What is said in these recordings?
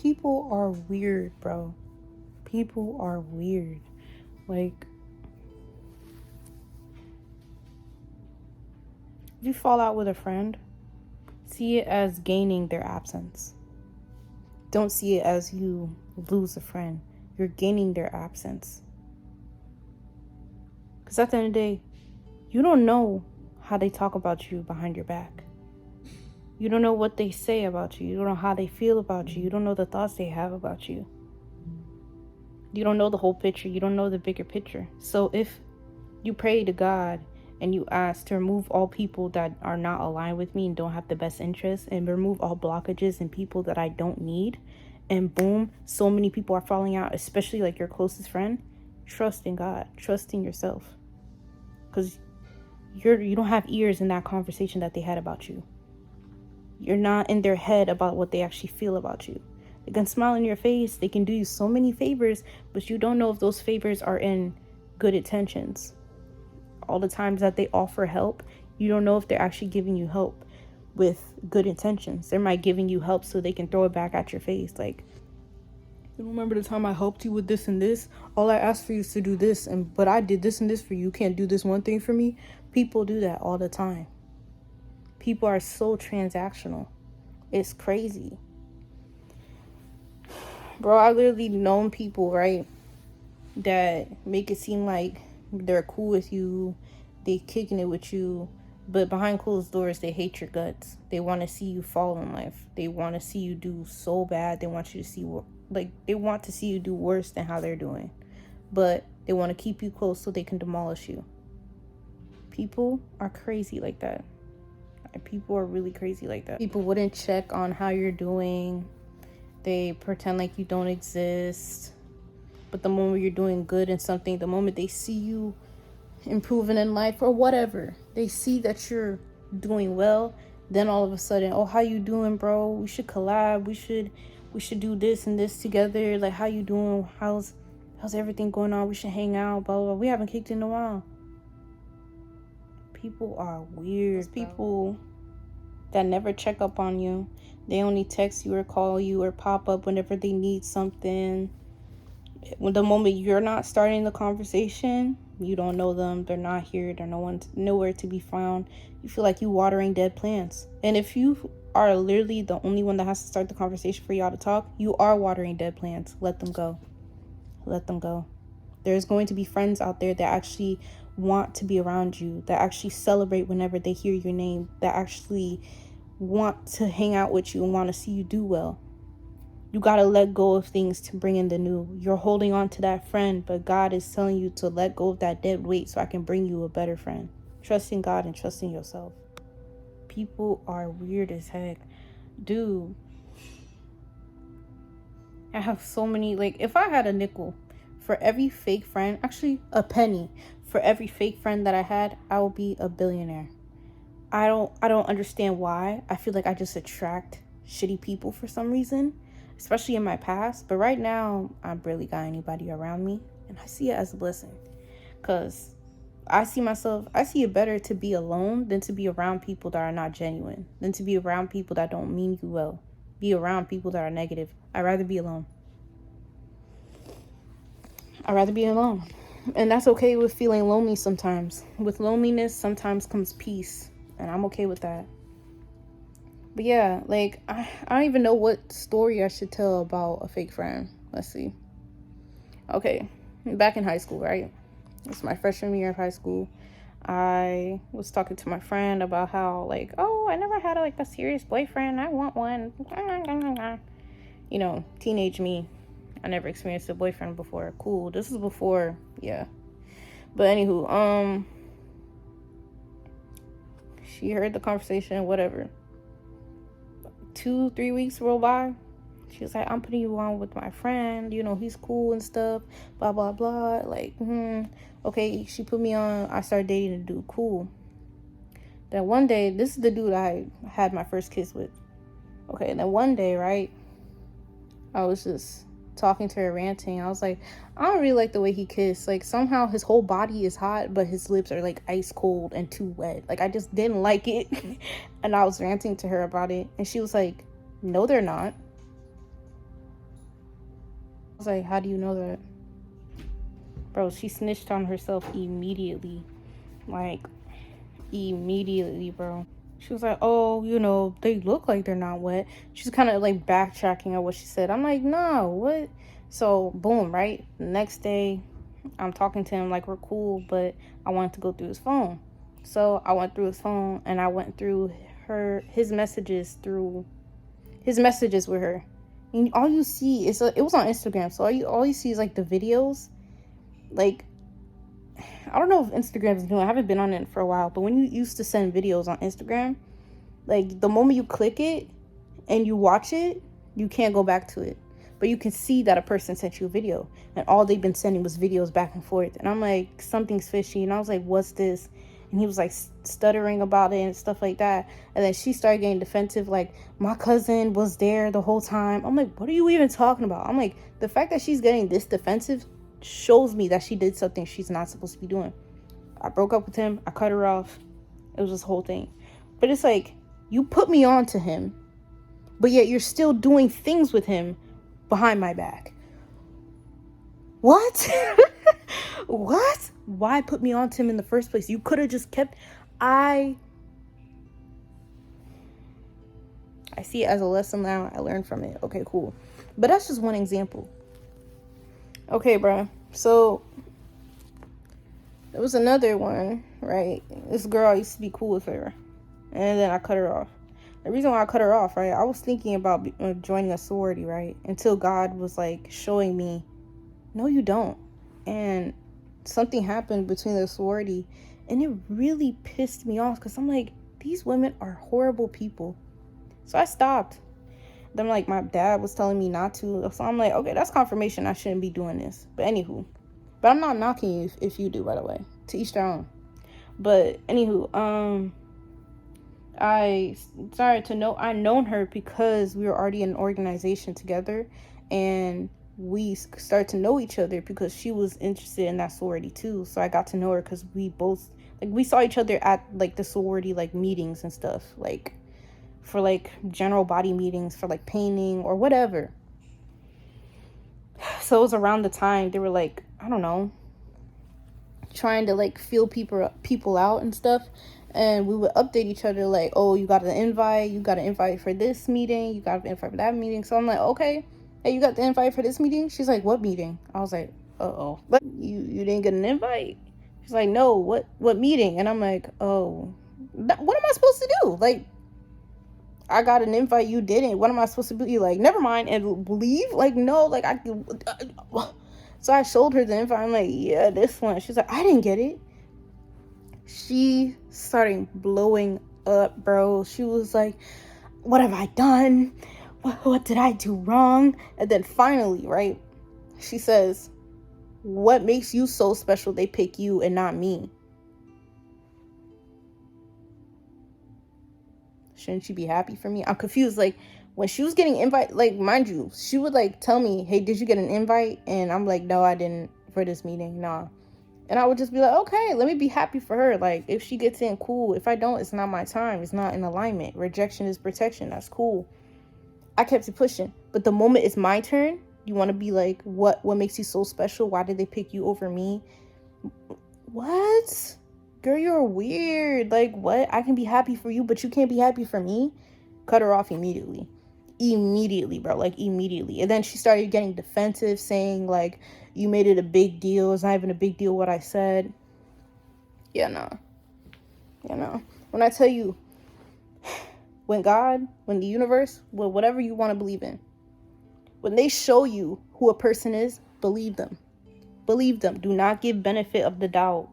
People are weird, bro. People are weird. Like, if you fall out with a friend, see it as gaining their absence. Don't see it as you lose a friend. You're gaining their absence. Because at the end of the day, you don't know how they talk about you behind your back. You don't know what they say about you. You don't know how they feel about you. You don't know the thoughts they have about you. You don't know the whole picture. You don't know the bigger picture. So if you pray to God and you ask to remove all people that are not aligned with me and don't have the best interests, and remove all blockages and people that I don't need, and boom, so many people are falling out, especially like your closest friend, trust in God, trust in yourself. Because you don't have ears in that conversation that they had about you. You're not in their head about what they actually feel about you. They can smile in your face, they can do you so many favors, but you don't know if those favors are in good intentions. All the times that they offer help, you don't know if they're actually giving you help with good intentions. They might giving you help so they can throw it back at your face. Like, you remember the time I helped you with this and this? All I asked for you is to do this, but I did this and this for you. You can't do this one thing for me? People do that all the time. People are so transactional. It's crazy. Bro, I literally known people, right, that make it seem like they're cool with you, they kicking it with you, but behind closed doors, they hate your guts. They want to see you fall in life. They want to see you do so bad. They want you to see they want to see you do worse than how they're doing, but they want to keep you close so they can demolish you. People are crazy like that. People are really crazy like that. People wouldn't check on how you're doing. They pretend like you don't exist. But the moment you're doing good in something, the moment they see you improving in life or whatever, they see that you're doing well, then all of a sudden, oh, how you doing, bro? We should collab. We should do this and this together. Like, how you doing? How's everything going on? We should hang out, blah, blah, blah. We haven't kicked in a while. People are weird. People that never check up on you. They only text you or call you or pop up whenever they need something. When the moment you're not starting the conversation, you don't know them, they're not here, they're nowhere to be found. You feel like you watering dead plants. And if you are literally the only one that has to start the conversation for y'all to talk, you are watering dead plants. Let them go. Let them go. There's going to be friends out there that actually want to be around you, that actually celebrate whenever they hear your name, that actually want to hang out with you and want to see you do well. You got to let go of things to bring in the new. You're holding on to that friend, but God is telling you to let go of that dead weight so I can bring you a better friend. Trust in God and trust in yourself. People are weird as heck. Dude, I have so many, like, if I had a nickel for every fake friend, actually a penny for every fake friend that I had, I would be a billionaire. I don't understand why. I feel like I just attract shitty people for some reason, especially in my past. But right now, I barely got anybody around me, and I see it as a blessing, because I see it better to be alone than to be around people that are not genuine, than to be around people that don't mean you well, be around people that are negative. I'd rather be alone. And that's okay with feeling lonely sometimes. With loneliness sometimes comes peace, and I'm okay with that. But yeah, like, I don't even know what story I should tell about a fake friend. Let's see. Okay, back in high school, right? It's my freshman year of high school. I was talking to my friend about how, like, oh, I never had a serious boyfriend. I want one. You know, teenage me. I never experienced a boyfriend before. Cool. This is before, yeah. But anywho, she heard the conversation, whatever. 2-3 weeks roll by. She was like, I'm putting you on with my friend, you know, he's cool and stuff, blah, blah, blah. Like, okay, she put me on. I started dating a dude, cool. Then one day, this is the dude I had my first kiss with. Okay, and then one day, right, I was just talking to her, ranting. I was like, I don't really like the way he kissed. Like, somehow his whole body is hot, but his lips are like ice cold and too wet. Like, I just didn't like it. And I was ranting to her about it, and she was like, no, they're not. was like, how do you know that? Bro, she snitched on herself immediately. Like, immediately, bro. She was like, oh, they look like they're not wet. She's kind of like backtracking at what she said. I'm like, no, what? So, boom, right? The next day, I'm talking to him like we're cool, but I wanted to go through his phone. So I went through his phone and I went through his messages with her. And all you see is it was on Instagram, so all you see is like the videos. Like, I don't know if Instagram is new. I haven't been on it for a while, but when you used to send videos on Instagram, like the moment you click it and you watch it, you can't go back to it. But you can see that a person sent you a video, and all they've been sending was videos back and forth. And I'm like, something's fishy. And I was like, what's this? And he was like stuttering about it and stuff like that. And then she started getting defensive, like, my cousin was there the whole time. I'm like, what are you even talking about? I'm like, the fact that she's getting this defensive shows me that she did something she's not supposed to be doing. I broke up with him. I cut her off. It was this whole thing. But it's like, you put me on to him, but yet you're still doing things with him behind my back. What? What? Why put me on to him in the first place? You could have just kept... I see it as a lesson now. I learned from it. Okay, cool. But that's just one example. Okay, bro. So there was another one, right? This girl, I used to be cool with her, and then I cut her off. The reason why I cut her off, right? I was thinking about joining a sorority, right? Until God was like showing me, no, you don't. And something happened between the sorority, and it really pissed me off because I'm like, these women are horrible people. So I stopped. Then like my dad was telling me not to, so I'm like, okay, that's confirmation I shouldn't be doing this. But anywho, but I'm not knocking you if you do, by the way. To each their own. But anywho, I started to know, I known her because we were already in an organization together, and we started to know each other because she was interested in that sorority too. So I got to know her because we both, like, we saw each other at like the sorority like meetings and stuff, like for like general body meetings for like painting or whatever. So it was around the time they were like, I don't know, trying to like feel people out and stuff. And we would update each other like, oh, you got an invite for this meeting, you got an invite for that meeting. So I'm like, okay, hey, you got the invite for this meeting? She's like, what meeting? I was like, uh-oh, but you didn't get an invite? She's like, no, what meeting? And I'm like, oh, what am I supposed to do? Like, I got an invite, you didn't. What am I supposed to be like? Never mind, and leave? Like, no, like so I showed her the invite. I'm like, yeah, this one. She's like, I didn't get it. She started blowing up, bro. She was like, what have I done? What did I do wrong? And then finally, right, she says, what makes you so special they pick you and not me? Shouldn't you be happy for me? I'm confused. Like, when she was getting invite, like, mind you, she would like tell me, hey, did you get an invite? And I'm like, no, I didn't for this meeting. Nah. And I would just be like, okay, let me be happy for her. Like, if she gets in, cool. If I don't, it's not my time. It's not in alignment. Rejection is protection. That's cool. I kept it pushing. But the moment it's my turn, you want to be like, what makes you so special? Why did they pick you over me? What? Girl, you're weird. Like, what? I can be happy for you, but you can't be happy for me? Cut her off immediately. Immediately, bro. Like, immediately. And then she started getting defensive, saying, like, you made it a big deal. It's not even a big deal what I said. Yeah, no. You know, when I tell you, when God, when the universe, whatever you want to believe in, when they show you who a person is, believe them. Believe them. Do not give benefit of the doubt.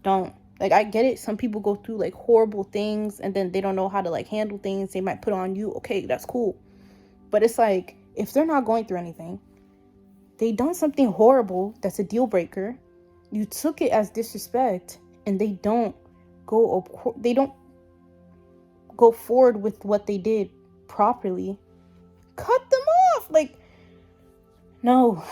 Don't. Like, I get it. Some people go through like horrible things and then they don't know how to like handle things. They might put on you. Okay, that's cool. But it's like, if they're not going through anything, they done something horrible that's a deal breaker. You took it as disrespect, and they don't go forward with what they did properly. Cut them off. Like, no.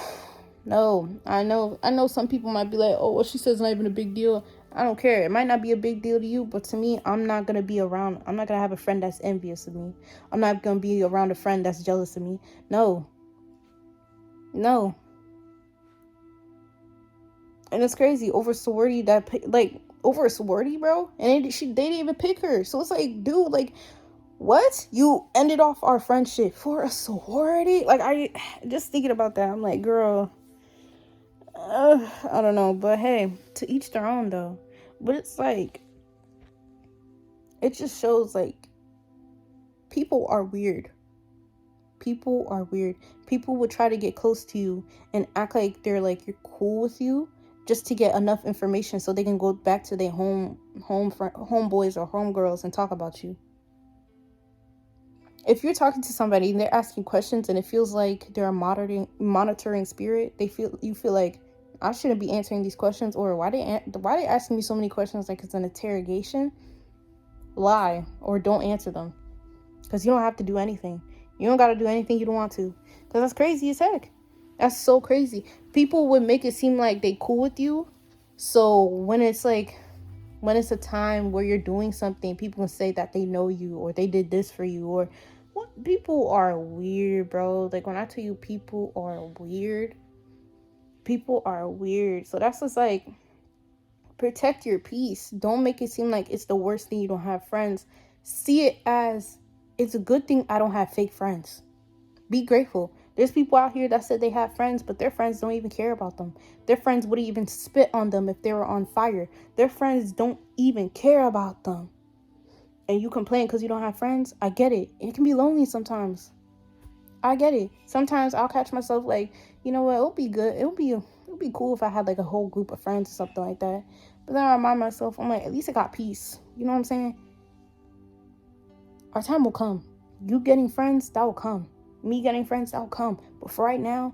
I know some people might be like, oh, what she says is not even a big deal. I don't care. It might not be a big deal to you, but to me, I'm not going to have a friend that's envious of me. I'm not going to be around a friend that's jealous of me. No. And it's crazy over sorority over a sorority, bro. And they didn't even pick her. So it's like, dude, like, what? You ended off our friendship for a sorority? Like, I just thinking about that. I'm like, girl, I don't know. But hey, to each their own, though. But it's like, it just shows, like, people are weird. People are weird. People would try to get close to you and act like they're like you're cool with you just to get enough information so they can go back to their homeboys or homegirls and talk about you. If you're talking to somebody and they're asking questions and it feels like they're a monitoring spirit, you feel like I shouldn't be answering these questions, or why they asking me so many questions like it's an interrogation? Lie or don't answer them, because you don't have to do anything. You don't got to do anything you don't want to. Because that's crazy as heck. That's so crazy. People would make it seem like they cool with you. So when it's a time where you're doing something, people can say that they know you or they did this for you. Or what? People are weird, bro. Like, when I tell you people are weird, people are weird. So that's just like, protect your peace. Don't make it seem like it's the worst thing you don't have friends. See it as, it's a good thing I don't have fake friends. Be grateful. There's people out here that said they have friends, but their friends don't even care about them. Their friends wouldn't even spit on them if they were on fire. Their friends don't even care about them. And you complain because you don't have friends? I get it. It can be lonely sometimes. I get it. Sometimes I'll catch myself like, you know what, it'll be good. It'll be cool if I had like a whole group of friends or something like that. But then I remind myself, I'm like, at least I got peace. You know what I'm saying? Our time will come. You getting friends, that will come. Me getting friends, that will come. But for right now,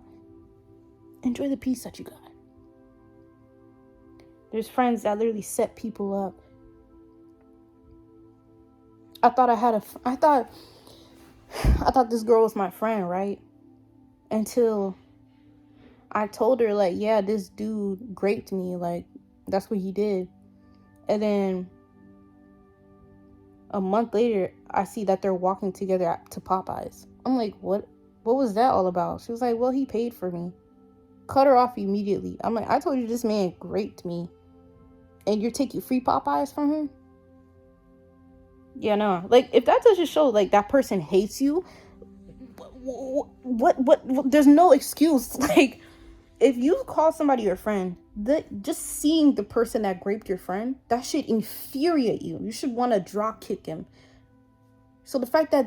enjoy the peace that you got. There's friends that literally set people up. I thought this girl was my friend, right? Until I told her, like, yeah, this dude raped me. Like, that's what he did. And then a month later, I see that they're walking together to Popeyes. I'm like, what was that all about? She was like, well, he paid for me. Cut her off immediately. I'm like, I told you this man raped me, and you're taking free Popeyes from him? Yeah, no. Like, if that doesn't show, like, that person hates you, what there's no excuse. Like, if you call somebody your friend, just seeing the person that raped your friend, that should infuriate you. You should want to drop kick him. So the fact that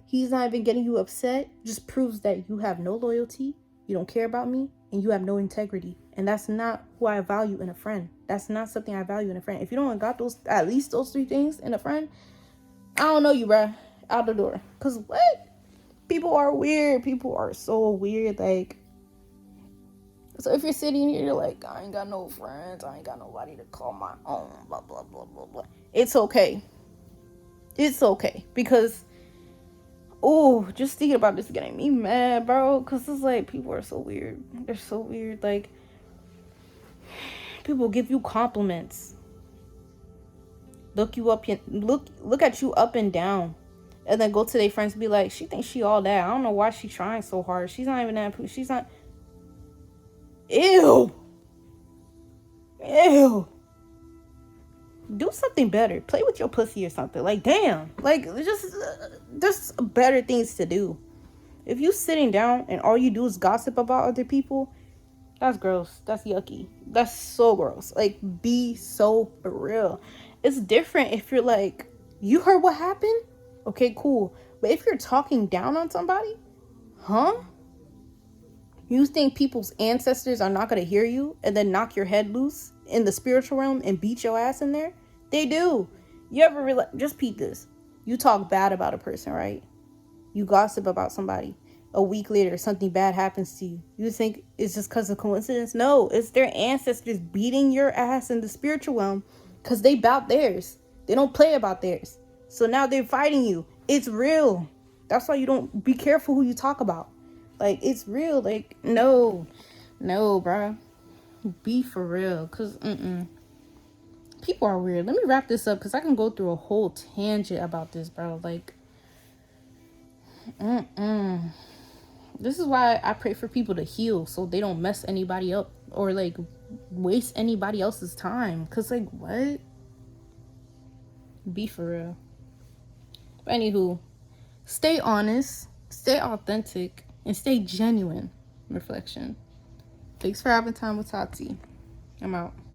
he's not even getting you upset just proves that you have no loyalty, you don't care about me, and you have no integrity. And that's not who I value in a friend. That's not something I value in a friend. If you don't got at least those three things in a friend, I don't know you, bruh. Out the door. Because what? People are weird. People are so weird. Like, so if you're sitting here, you're like, I ain't got no friends. I ain't got nobody to call my own. Blah, blah, blah, blah, blah. It's okay. It's okay. Because, just thinking about this getting me mad, bro. Because it's like, people are so weird. They're so weird. Like, people give you compliments. Look at you up and down. And then go to their friends and be like, she thinks she all that. I don't know why she's trying so hard. She's not even that. She's not. Ew. Do something better. Play with your pussy or something. Like, damn. Like, just better things to do. If you sitting down and all you do is gossip about other people, that's gross. That's yucky. That's so gross. Like, be so for real. It's different if you're like, you heard what happened? Okay, cool. But if you're talking down on somebody, huh? You think people's ancestors are not going to hear you and then knock your head loose in the spiritual realm and beat your ass in there? They do. You ever realize, just peep this. You talk bad about a person, right? You gossip about somebody. A week later, something bad happens to you. You think it's just because of coincidence? No, it's their ancestors beating your ass in the spiritual realm because they bout theirs. They don't play about theirs. So now they're fighting you. It's real. That's why you don't be careful who you talk about. Like, it's real. Like, no, bro. Be for real. Because, people are weird. Let me wrap this up because I can go through a whole tangent about this, bro. Like, This is why I pray for people to heal, so they don't mess anybody up or like waste anybody else's time. Cause like, what? Be for real. But anywho, stay honest, stay authentic, and stay genuine. Reflection. Thanks for having time with Tati. I'm out.